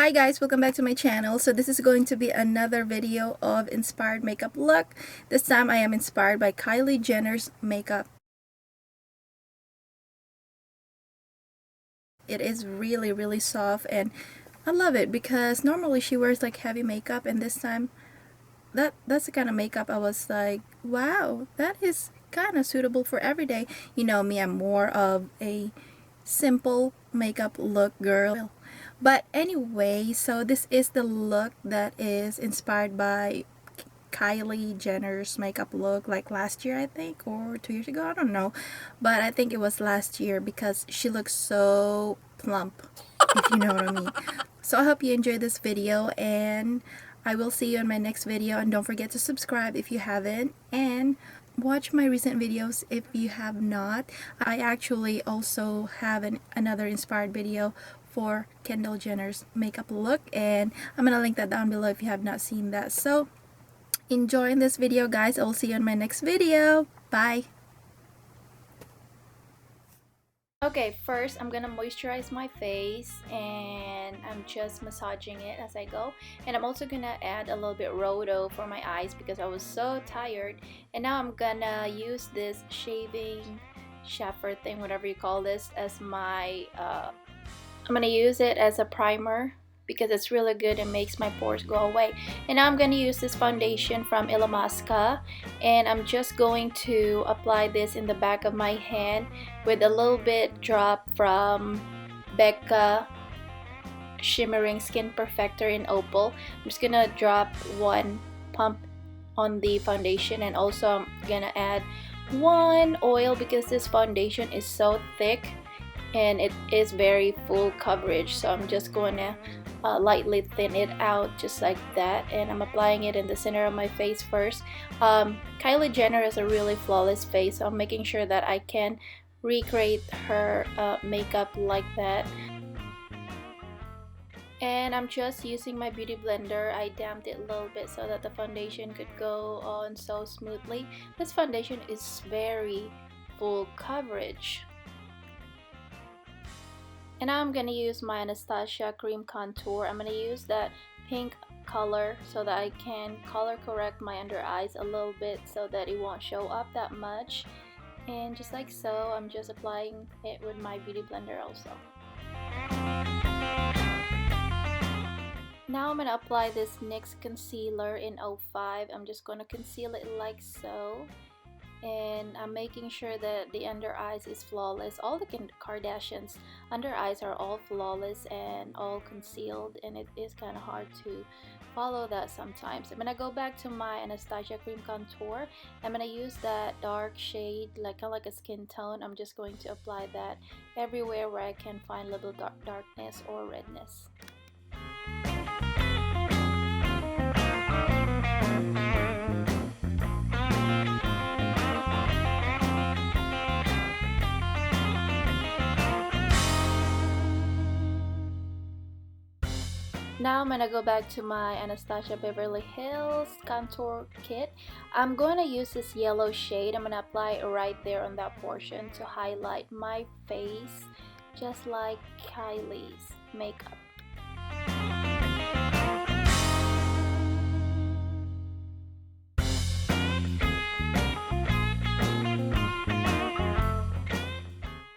Hi guys, welcome back to my channel. So this is going to be another video of inspired makeup look. This time I am inspired by Kylie Jenner's makeup. It is really soft and I love it because normally she wears like heavy makeup, and this time that's the kind of makeup I was like, wow, that is kind of suitable for every day. You know me, I'm more of a simple makeup look girl. But anyway, so this is the look that is inspired by Kylie Jenner's makeup look, like last year I think, or 2 years ago, I don't know, but I think it was last year because she looks so plump, if you know what I mean. So I hope you enjoyed this video, and I will see you in my next video, and don't forget to subscribe if you haven't, and watch my recent videos if you have not. I actually also have another inspired video for Kendall Jenner's makeup look, and I'm gonna link that down below if you have not seen that. So enjoy this video guys. I will see you in my next video. Bye. Okay, first I'm gonna moisturize my face, and I'm just massaging it as I go, and I'm also gonna add a little bit Rodo for my eyes because I was so tired. And now I'm gonna use this shaving shaver thing, whatever you call this, as my I'm gonna use it as a primer because it's really good and makes my pores go away. And now I'm going to use this foundation from Illamasqua, and I'm just going to apply this in the back of my hand with a little bit drop from Mecca Shimmering Skin Perfector in Opal. I'm just going to drop one pump on the foundation, and also I'm going to add one oil because this foundation is so thick and it is very full coverage. So I'm just going to lightly thin it out just like that, and I'm applying it in the center of my face first. Kylie Jenner has a really flawless face, so I'm making sure that I can recreate her makeup like that. And I'm just using my beauty blender. I damped it a little bit so that the foundation could go on so smoothly. This foundation is very full coverage. And now I'm gonna use my Anastasia cream contour. I'm gonna use that pink color so that I can color correct my under eyes a little bit so that it won't show up that much. And just like so, I'm just applying it with my beauty blender also. Now I'm gonna apply this NYX concealer in 05. I'm just gonna conceal it like so. And I'm making sure that the under eyes is flawless. All the Kardashians under eyes are all flawless and all concealed, and it is kind of hard to follow that sometimes. I'm gonna go back to my Anastasia cream contour. I'm gonna use that dark shade, like kind of like a skin tone. I'm just going to apply that everywhere where I can find a little darkness or redness. Now I'm gonna go back to my Anastasia Beverly Hills contour kit. I'm going to use this yellow shade. I'm gonna apply it right there on that portion to highlight my face, just like Kylie's makeup.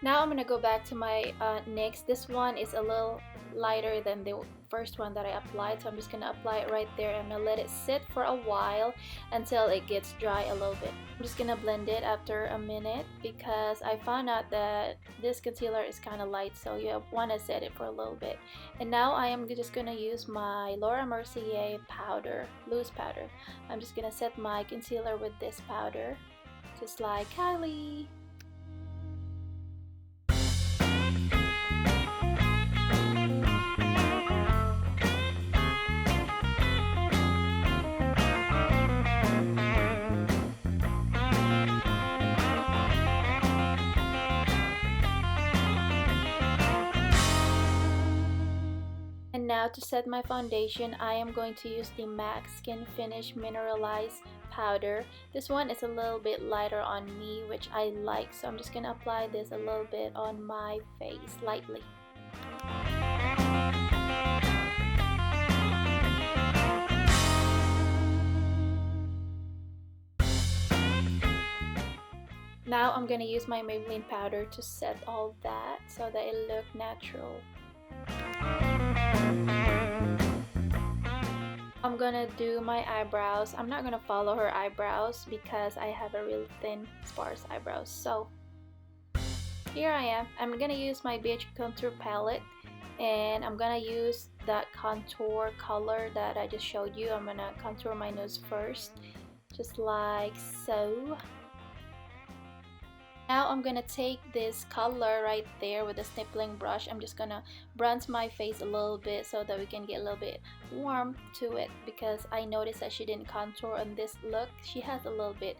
Now I'm gonna go back to my NYX. This one is a little lighter than the first one that I applied, so I'm just gonna apply it right there. I'm gonna let it sit for a while until it gets dry a little bit. I'm just gonna blend it after a minute because I found out that this concealer is kind of light, so you want to set it for a little bit. And now I am just gonna use my Laura Mercier powder, loose powder. I'm just gonna set my concealer with this powder, just like Kylie. And now to set my foundation, I am going to use the MAC Skin Finish Mineralized Powder. This one is a little bit lighter on me, which I like, so I'm just going to apply this a little bit on my face, lightly. Now I'm gonna use my Maybelline powder to set all that so that it look natural. I'm gonna do my eyebrows. I'm not gonna follow her eyebrows because I have a really thin, sparse eyebrows. So here I am. I'm gonna use my BH contour palette, and I'm gonna use that contour color that I just showed you. I'm gonna contour my nose first, just like so. Now I'm gonna take this color right there with a stippling brush. I'm just gonna bronze my face a little bit so that we can get a little bit warm to it, because I noticed that she didn't contour on this look. She has a little bit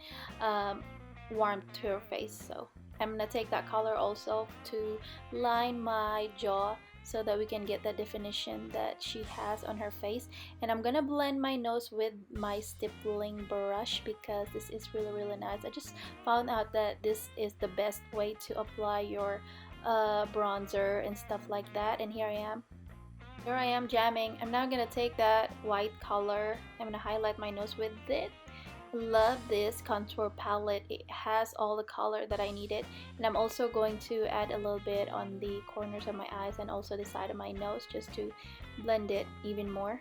warmth to her face, so I'm gonna take that color also to line my jaw so that we can get the definition that she has on her face. And I'm gonna blend my nose with my stippling brush because this is really nice. I just found out that this is the best way to apply your bronzer and stuff like that. And here I am jamming. I'm now gonna take that white color. I'm gonna highlight my nose with it. Love this contour palette. It has all the color that I needed, and I'm also going to add a little bit on the corners of my eyes and also the side of my nose just to blend it even more.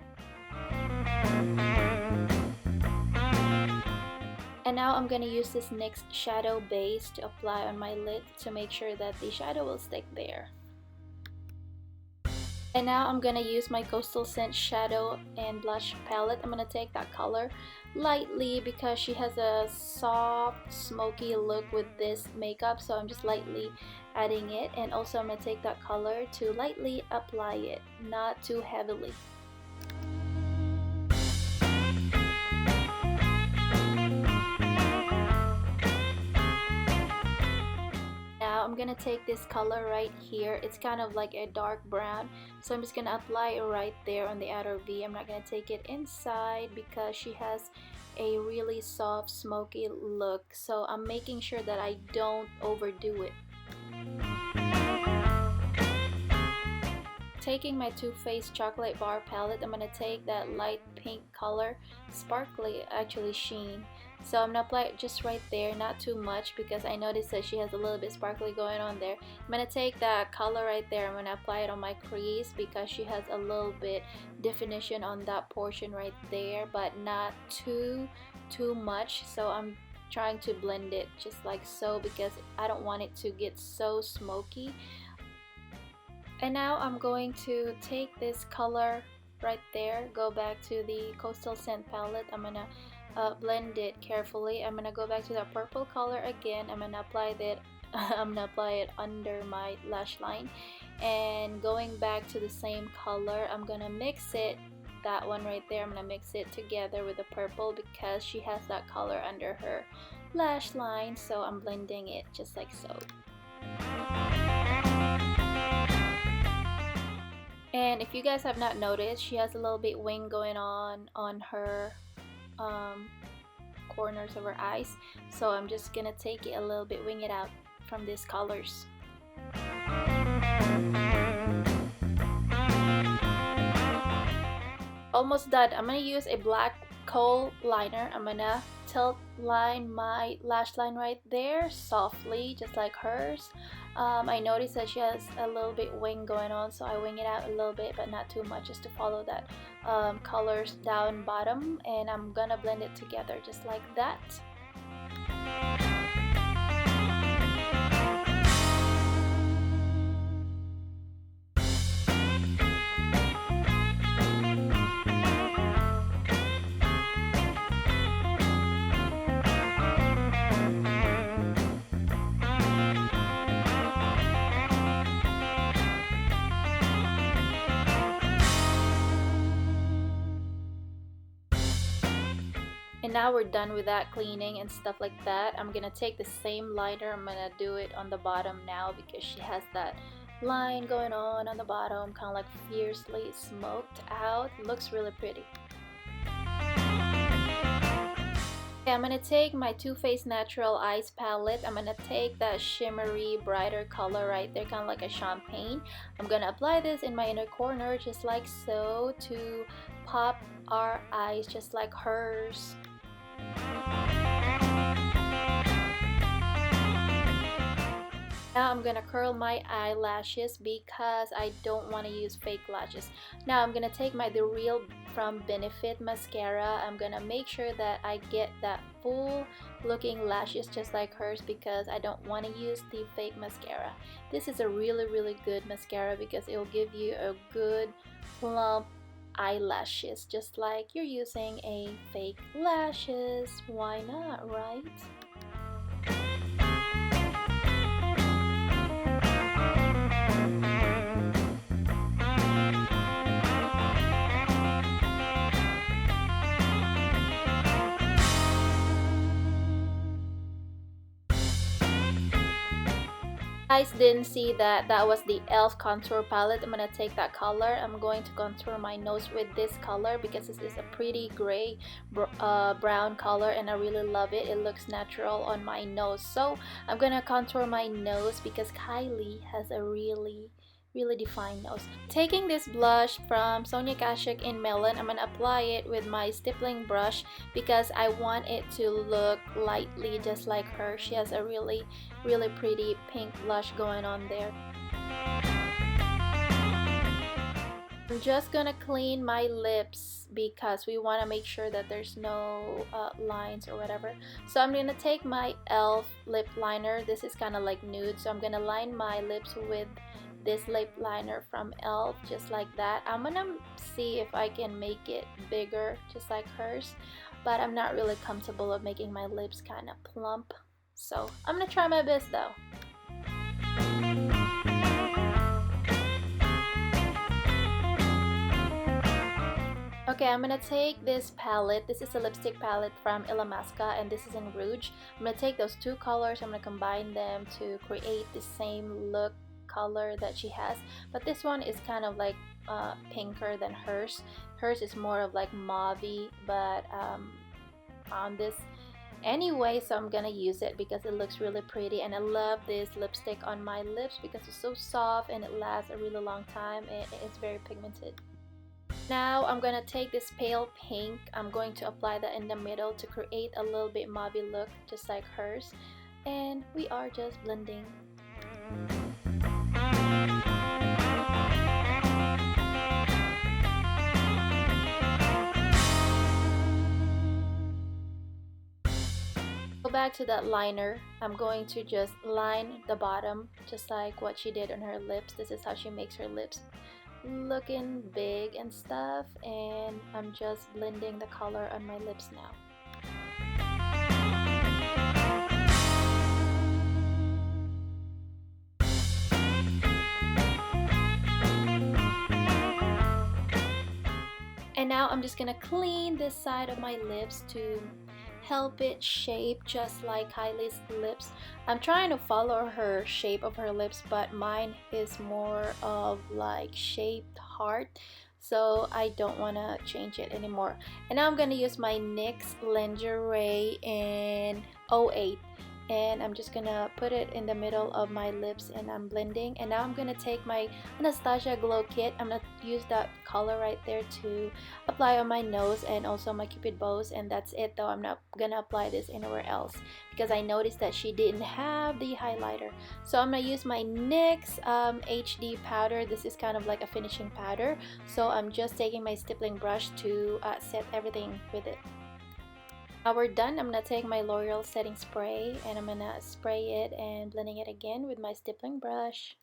And now I'm gonna use this NYX shadow base to apply on my lid to make sure that the shadow will stick there. And now I'm gonna use my Coastal Scent shadow and blush palette. I'm gonna take that color lightly because she has a soft smoky look with this makeup, so I'm just lightly adding it. And also I'm gonna take that color to lightly apply it, not too heavily. I'm gonna take this color right here. It's kind of like a dark brown, so I'm just gonna apply it right there on the outer V. I'm not gonna take it inside because she has a really soft smoky look, so I'm making sure that I don't overdo it. Taking my Too Faced chocolate bar palette, I'm gonna take that light pink color, sparkly actually sheen. So I'm gonna apply it just right there, not too much because I noticed that she has a little bit sparkly going on there. I'm gonna take that color right there, I'm gonna apply it on my crease because she has a little bit definition on that portion right there, but not too much. So I'm trying to blend it just like so because I don't want it to get so smoky. And now I'm going to take this color right there, go back to the Coastal Scent palette. I'm gonna blend it carefully. I'm gonna go back to that purple color again. I'm gonna apply it under my lash line, and going back to the same color, I'm gonna mix it, that one right there, I'm gonna mix it together with the purple because she has that color under her lash line. So I'm blending it just like so. And if you guys have not noticed, she has a little bit wing going on her corners of her eyes, so I'm just gonna take it a little bit, wing it out from these colors. Almost done. I'm gonna use a black kohl liner. I'm gonna tilt line my lash line right there softly, just like hers. I noticed that she has a little bit wing going on, so I wing it out a little bit, but not too much, just to follow that colors down bottom, and I'm gonna blend it together just like that. And now we're done with that cleaning and stuff like that. I'm gonna take the same liner, I'm gonna do it on the bottom now because she has that line going on the bottom, kind of like fiercely smoked out. Looks really pretty. Okay, I'm gonna take my Too Faced Natural Eyes palette. I'm gonna take that shimmery brighter color right there, kind of like a champagne. I'm gonna apply this in my inner corner just like so to pop our eyes just like hers. Now I'm gonna curl my eyelashes because I don't want to use fake lashes. Now I'm gonna take my The Real from Benefit mascara. I'm gonna make sure that I get that full looking lashes just like hers because I don't want to use the fake mascara. This is a really good mascara because it will give you a good plump eyelashes just like you're using a fake lashes. Why not, right? Guys didn't see that that was the e.l.f. contour palette. I'm gonna take that color. I'm going to contour my nose with this color because this is a pretty gray brown color and I really love it. It looks natural on my nose. So I'm gonna contour my nose because Kylie has a really defined nose. Taking this blush from Sonia Kashuk in Melon, I'm gonna apply it with my stippling brush because I want it to look lightly just like her. She has a really pretty pink blush going on there. I'm just gonna clean my lips because we want to make sure that there's no lines or whatever. So I'm gonna take my e.l.f. lip liner. This is kind of like nude, so I'm gonna line my lips with this lip liner from e.l.f. just like that. I'm gonna see if I can make it bigger just like hers, but I'm not really comfortable with making my lips kind of plump, so I'm gonna try my best though. Okay, I'm gonna take this palette. This is a lipstick palette from Illamasqua and this is in Rouge. I'm gonna take those two colors, I'm gonna combine them to create the same look color that she has, but this one is kind of like pinker than hers. Hers is more of like mauve-y, but on this anyway, so I'm gonna use it because it looks really pretty and I love this lipstick on my lips because it's so soft and it lasts a really long time and it's very pigmented. Now I'm gonna take this pale pink. I'm going to apply that in the middle to create a little bit mauve look just like hers, and we are just blending. Go back to that liner. I'm going to just line the bottom just like what she did on her lips. This is how she makes her lips looking big and stuff, and I'm just blending the color on my lips now. And now I'm just gonna clean this side of my lips to help it shape just like Kylie's lips. I'm trying to follow her shape of her lips, but mine is more of like shaped heart, so I don't want to change it anymore. And now I'm going to use my NYX Lingerie in 08, and I'm just gonna put it in the middle of my lips and I'm blending. And now I'm gonna take my Anastasia Glow Kit. I'm gonna use that color right there to apply on my nose and also my cupid bows, and that's it though. I'm not gonna apply this anywhere else because I noticed that she didn't have the highlighter. So I'm gonna use my NYX HD powder. This is kind of like a finishing powder, so I'm just taking my stippling brush to set everything with it. Now we're done. I'm gonna take my L'Oreal setting spray and I'm gonna spray it and blending it again with my stippling brush.